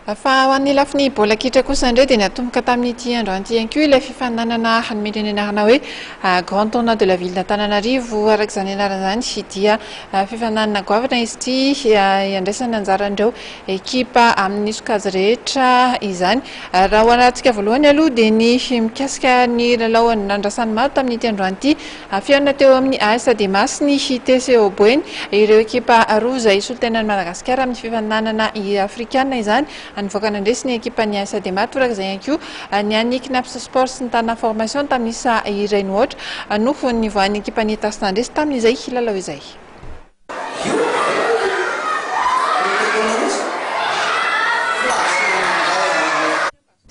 Fa ho an'ny lafiny bola kitra kosa indray dia natomboka tamin'ity andro anty ilay fifaninanana hanimerinana hoe Grand Tournoi de la ville d'Antananarivo arak'izany anarana izany dia fifaninanana goavana izy ity iandraisana anjaran'ireo ekipa amin'ny sokajy rehetra izany. Raha ho antsika voalohany aloha dia ny mikasika ny lalao nandrasany maro tamin'ity andro anty fihaonana teo amin'ny AS Adema sy ny TCO Boeny ireo ekipa roa izay solotenan'i Madagasikara amin'ny fifaninanana afrikana izany. Nivoaka nandresy ny ekipa ny AS Adema torak'izay ihany koa ny an'ny Knaps Sport sy ny tanana formation tamin'isa iray ny ohatra no nivoahan'ny ekipa ny tasy nandresy tamin'izay lalao izay.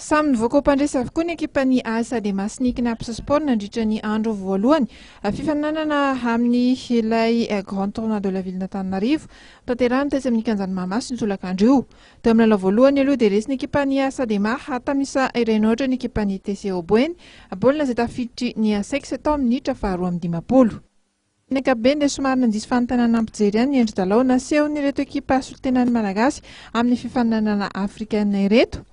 Samy nivoaka ho mpandresy avokoa ny ekipa ny AS Adema sy ny Knaps Sport nandritra ny andro voalohany fifaninanana amin'ny ilay Grand Tournoi de la ville d'Antananarivo tanterahany tetsy amin'ny kianjan'ny Mahamasina Tsolakandro io. Teo amin'ny lalao voalohany aloha dia resy ny ekipa ny AS Adema tamin'isa iray ny ohatra ny ekipa ny TCO Boeny baolina izay tafiditry ny A6 tao amin'ny minitra faharoa amby dimampolo. Ny ankapobeny dia somary nandiso fanontanana ampijery ihany ny endri-dalao nasehon'ireto ekipa solotenan'ny Malagasy amin'ny fifaninanana afrikana ireto.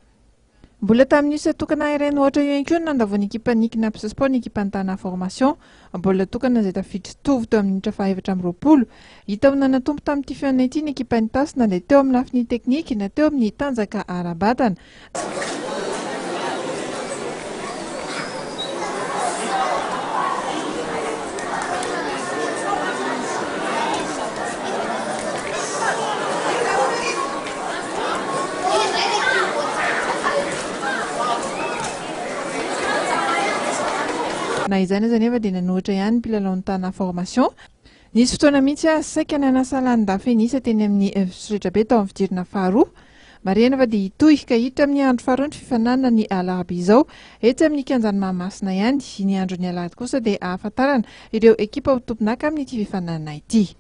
Mbola tamin'io tokana iray ny ohatra io ihany koa nandavoan'ny ekipa ny Knaps Sport ny ekipa ny tanana formation mbola tokana izay tafiditry tovy teo amin'ny minitra fahaefatra amby roapolo. Hita ho nanatompo tamin'ity fihaonana ity ny ekipa ny tasy na dia teo amin'ny lafiny teknika na teo amin'ny tanjaka ara-batana. Na izany aza nefa dia nanohitra ihany mpilalao tanana formation. Nisy fotoana mihitsy saika nanasa lanin-dafenisa teny amin'ny Soretrabe tao amin'ny fidirana faharoa. Marihana fa dia hitohy ka hiditra amin'ny andro faharoa ny fifaninanana ny alahady izao etsy amin'ny kianjan'ny Mahamasina ihany. Ny andro ny alahady kosa dia ahafantarana ireo ekipa ho tomponaka amin'ity fifaninanana ity.